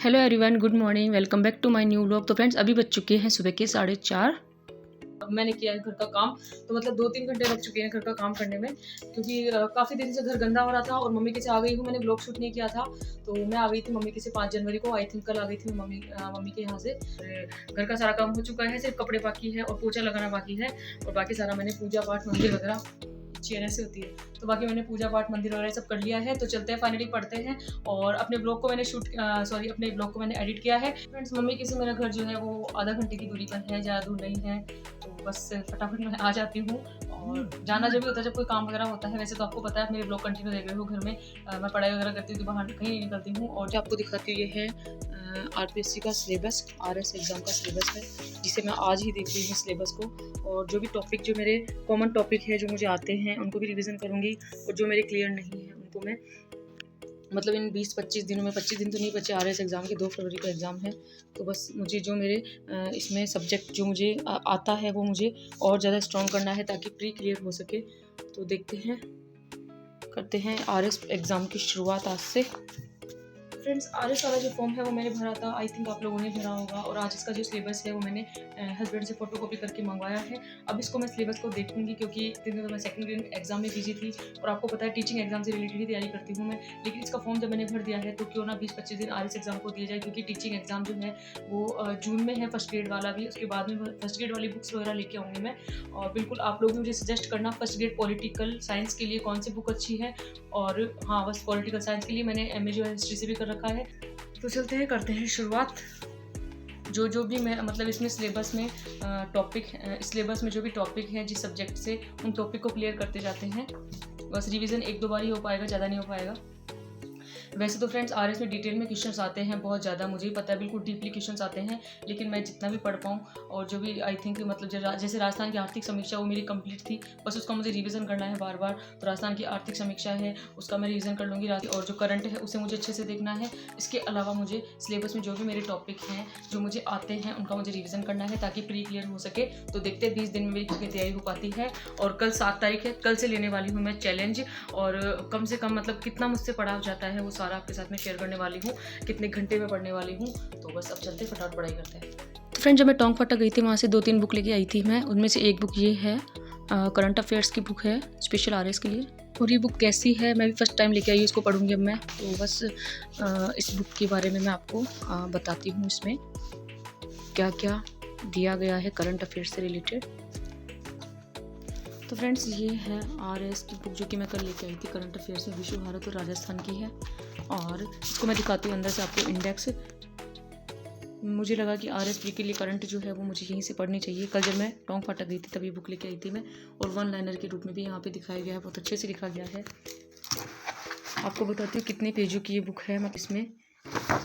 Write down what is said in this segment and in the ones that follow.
Hello everyone, good morning, welcome back to my new vlog. तो friends, अभी बज चुके हैं सुबह के 4:30। अब मैंने किया है घर का काम, तो मतलब 2-3 घंटे लग चुके हैं घर का काम करने में, क्योंकि काफ़ी दिन से घर गंदा हो रहा था और मम्मी के से आ गई हूँ। मैंने व्लॉग शूट नहीं किया था, तो मैं आ गई थी मम्मी के से 5 जनवरी को। आई थिंक कल आ गई थी मैं मम्मी के यहाँ से। घर का सारा काम हो चुका है, सिर्फ कपड़े बाकी है और पोछा लगाना बाकी है, और बाकी सारा मैंने पूजा पाठ मंदिर वगैरह चेयर ऐसे होती है, तो बाकी मैंने पूजा पाठ मंदिर वगैरह सब कर लिया है। तो चलते हैं, फाइनली पढ़ते हैं। और अपने ब्लॉग को मैंने अपने ब्लॉग को मैंने एडिट किया है। फ्रेंड्स, मम्मी के से मेरा घर जो है वो आधा घंटे की दूरी पर है, ज़्यादा दूर नहीं है, तो बस फटाफट मैं आ जाती हूँ। और जाना जब भी होता है, जब कोई काम वगैरह होता है। वैसे तो आपको पता है, मेरे ब्लॉग कंटिन्यू देख रहे हो, घर में मैं पढ़ाई वगैरह करती हूँ तो बाहर कहीं नहीं निकलती हूँ। और जो आपको दिखाती हूँ, ये है RPSC का सिलेबस, RS एग्ज़ाम का सिलेबस है, जिसे मैं आज ही देख रही हूँ सिलेबस को। और जो भी टॉपिक, जो मेरे कॉमन टॉपिक है, जो मुझे आते हैं, उनको भी रिवीजन करूँगी, और जो मेरे क्लियर नहीं है उनको मैं मतलब इन 20-25 दिनों में, 25 दिन तो नहीं बचे RS एग्ज़ाम के, 2 फरवरी का एग्ज़ाम है। तो बस मुझे जो मेरे इसमें सब्जेक्ट जो मुझे आता है वो मुझे और ज़्यादा स्ट्रॉन्ग करना है, ताकि प्री क्लियर हो सके। तो देखते हैं, करते हैं RS एग्ज़ाम की शुरुआत आज से। फ्रेंड्स, RS वाला जो फॉर्म है वो मैंने भरा था, आई थिंक आप लोगों ने भरा होगा। और आज इसका जो सिलेबस है वो मैंने हस्बैंड से फ़ोटोकॉपी करके मंगवाया है। अब इसको मैं सिलेबस को देखूंगी, क्योंकि इतने दिनों मैं सेकंड ग्रेड एग्जाम में बिजी थी, और आपको पता है टीचिंग एग्जाम से रिलेटेड ही तैयारी करती हूँ मैं। लेकिन इसका फॉर्म जब मैंने भर दिया है, तो क्यों ना 20-25 दिन RS एग्जाम को दिया जाए, क्योंकि टीचिंग एग्जाम जो है वो जून में है, फर्स्ट ग्रेड वाला भी। उसके बाद में फर्स्ट ग्रेड वाली बुक्स वगैरह लेके आऊँगी मैं। और बिल्कुल आप लोग भी मुझे सजेस्ट करना, फर्स्ट ग्रेड पॉलिटिकल साइंस के लिए कौन सी बुक अच्छी है। और हाँ, बस पॉलिटिकल साइंस के लिए मैंने MA जो है हिस्ट्री से भी कर रखा है। तो चलते हैं, करते हैं शुरुआत। जो भी मैं मतलब इसमें सिलेबस में टॉपिक, सिलेबस में जो भी टॉपिक है जिस सब्जेक्ट से, उन टॉपिक को क्लियर करते जाते हैं। बस रिवीजन 1-2 बार ही हो पाएगा, ज़्यादा नहीं हो पाएगा। वैसे तो फ्रेंड्स, RS में डिटेल में क्वेश्चंस आते हैं बहुत ज़्यादा, मुझे ही पता है, बिल्कुल डीपली क्वेश्चंस आते हैं। लेकिन मैं जितना भी पढ़ पाऊँ, और जो भी आई थिंक मतलब जैसे राजस्थान की आर्थिक समीक्षा, वो मेरी कंप्लीट थी, बस उसका मुझे रिवीजन करना है बार बार। तो राजस्थान की आर्थिक समीक्षा है, उसका मैं रिवीजन कर लूँगी। और जो करंट है उसे मुझे अच्छे से देखना है। इसके अलावा मुझे सिलेबस में जो भी मेरे टॉपिक हैं, जो मुझे आते हैं, उनका मुझे रिवीजन करना है, ताकि प्री क्लियर हो सके। तो देखते हैं 20 दिन में मेरी कितनी तैयारी हो पाती है। और कल 7 तारीख है, कल से लेने वाली हूँ मैं चैलेंज। और कम से कम मतलब कितना मुझसे पढ़ा जाता है, वो सारा आपके साथ में शेयर करने वाली हूँ, कितने घंटे में पढ़ने वाली हूँ। तो बस अब चलते फटाफट पढ़ाई करते हैं। फ्रेंड, जब मैं टोंक फाटक गई थी, वहाँ से 2-3 बुक लेके आई थी मैं। उनमें से एक बुक ये है, करंट अफेयर्स की बुक है, स्पेशल RS के लिए। और ये बुक कैसी है, मैं भी फर्स्ट टाइम लेके आई हूँ, इसको पढ़ूंगी अब मैं। तो बस इस बुक के बारे में मैं आपको बताती हूँ, इसमें क्या क्या दिया गया है करंट अफेयर्स से रिलेटेड। तो फ्रेंड्स, ये है RS की बुक, जो कि मैं कल लेके आई थी। करंट अफेयर्स में विश्व, भारत और राजस्थान की है। और इसको मैं दिखाती हूँ अंदर से आपको इंडेक्स। मुझे लगा कि RS प्री के लिए करंट जो है वो मुझे यहीं से पढ़नी चाहिए। कल जब मैं टोंक फाटक गई थी, तभी बुक लेके आई थी मैं। और 1 लाइनर के रूप में भी यहाँ पे दिखाया गया है, बहुत अच्छे से लिखा गया है। आपको बताती हूँ कितने पेजों की ये बुक है। मतलब इसमें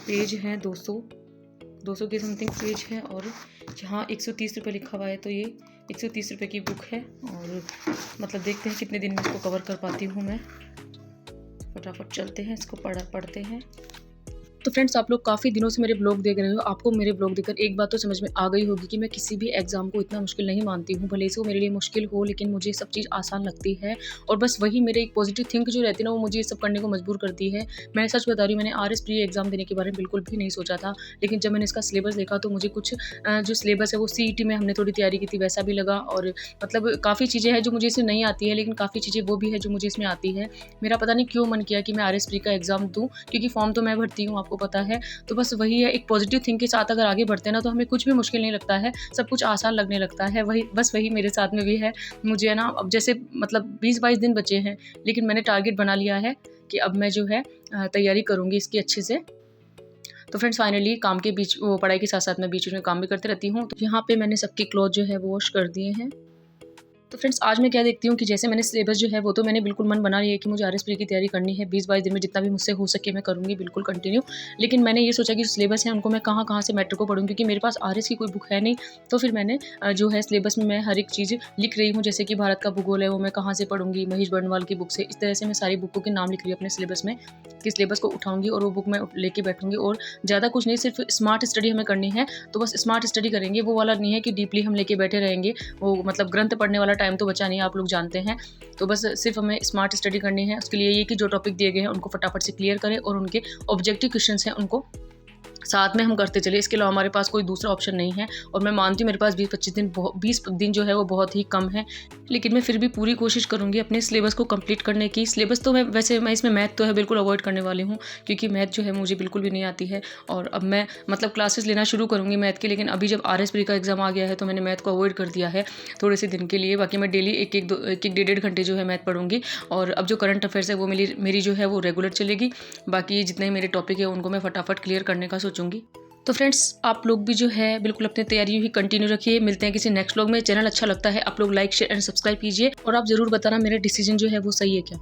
पेज हैं 200 के समथिंग पेज है। और जहाँ 130 रुपये लिखा हुआ है, तो ये 130 रुपये की बुक है। और मतलब देखते हैं कितने दिन में इसको कवर कर पाती हूँ मैं। फटाफट चलते हैं, इसको पढ़ते हैं। तो फ्रेंड्स, आप लोग काफ़ी दिनों से मेरे ब्लॉग देख रहे हो। आपको मेरे ब्लॉग देखकर एक बात तो समझ में आ गई होगी कि मैं किसी भी एग्ज़ाम को इतना मुश्किल नहीं मानती हूँ। भले से वो मेरे लिए मुश्किल हो, लेकिन मुझे सब चीज़ आसान लगती है। और बस वही मेरे एक पॉजिटिव थिंक जो रहती है ना, वो मुझे ये सब करने को मजबूर करती है। मैं सच बता रही हूँ, मैंने RS प्री एग्ज़ाम देने के बारे में बिल्कुल भी नहीं सोचा था। लेकिन जब मैंने इसका सिलेबस देखा, तो मुझे कुछ जो सिलेबस है वो CET में हमने थोड़ी तैयारी की थी, वैसा भी लगा। और मतलब काफ़ी चीज़ें हैं जो मुझे इसमें नहीं आती है, लेकिन काफ़ी चीज़ें वो भी है जो मुझे इसमें आती है। मेरा पता नहीं क्यों मन किया कि मैं RS प्री का एग्ज़ाम दूँ, क्योंकि फॉर्म तो मैं भरती हूँ, आपको पता है। तो बस वही है, एक पॉजिटिव थिंक के साथ अगर आगे बढ़ते हैं ना, तो हमें कुछ भी मुश्किल नहीं लगता है, सब कुछ आसान लगने लगता है। वही मेरे साथ में भी है। मुझे है ना, अब जैसे मतलब 20-22 दिन बचे हैं, लेकिन मैंने टारगेट बना लिया है कि अब मैं जो है तैयारी करूँगी इसकी अच्छे से। तो फ्रेंड्स, फाइनली काम के बीच, वो पढ़ाई के साथ साथ मैं बीच में काम भी करते रहती हूँ। तो यहाँ पे मैंने सबके क्लॉथ जो है वो वॉश कर दिए हैं। तो फ्रेंड्स, आज मैं क्या देखती हूँ कि जैसे मैंने सिलेबस जो है वो तो मैंने बिल्कुल मन बना लिया है कि मुझे RS प्री की तैयारी करनी है। 20-22 दिन में जितना भी मुझसे हो सके मैं करूँगी बिल्कुल कंटिन्यू। लेकिन मैंने ये सोचा कि जो सिलेबस है उनको मैं कहाँ से मैटर को पढ़ूँ, क्योंकि मेरे पास RS की कोई बुक है नहीं। तो फिर मैंने जो है सिलेबस में मैं हर एक चीज़ लिख रही हूँ। जैसे कि भारत का भूगोल है, वो मैं कहाँ से पढ़ूँगी, महेश बर्णवाल की बुक से। इस तरह से मैं सारी बुकों के नाम लिख रही हूँ अपने सिलेबस में, कि सिलेबस को उठाऊँगी और वो बुक मैं लेके बैठूँगी। और ज़्यादा कुछ नहीं, सिर्फ स्मार्ट स्टडी हमें करनी है। तो बस स्मार्ट स्टडी करेंगे, वो वाला नहीं है कि डीपली हम लेके बैठे रहेंगे। वो मतलब ग्रंथ पढ़ने वाला टाइम तो बचा नहीं, आप लोग जानते हैं। तो बस सिर्फ हमें स्मार्ट स्टडी करनी है। उसके लिए ये कि जो टॉपिक दिए गए हैं उनको फटाफट से क्लियर करें, और उनके ऑब्जेक्टिव क्वेश्चंस हैं उनको साथ में हम करते चले, इसके अलावा हमारे पास कोई दूसरा ऑप्शन नहीं है। और मैं मानती हूँ मेरे पास 20 दिन जो है वो बहुत ही कम है, लेकिन मैं फिर भी पूरी कोशिश करूँगी अपने सिलेबस को कंप्लीट करने की। सिलेबस तो मैं इसमें मैथ तो है बिल्कुल अवॉइड करने वाली हूँ, क्योंकि मैथ जो है मुझे बिल्कुल भी नहीं आती है। और अब मैं मतलब क्लासेस लेना शुरू करूँगी मैथ की, लेकिन अभी जब RS प्री का एग्ज़ाम आ गया है तो मैंने मैथ को अवॉइड कर दिया है थोड़े से दिन के लिए। बाकी मैं डेली एक डेढ़ घंटे जो है मैथ पढ़ूंगी। और अब जो करंट अफेयर्स है वो मेरी जो है वो रेगुलर चलेगी। बाकी जितने मेरे टॉपिक है उनको मैं फटाफट क्लियर करने का सोचूंगी। तो फ्रेंड्स, आप लोग भी जो है बिल्कुल अपनी तैयारी ही कंटिन्यू रखिए। मिलते हैं किसी नेक्स्ट व्लॉग में। चैनल अच्छा लगता है आप लोग लाइक शेयर एंड सब्सक्राइब कीजिए, और आप ज़रूर बताना मेरा डिसीजन जो है वो सही है क्या।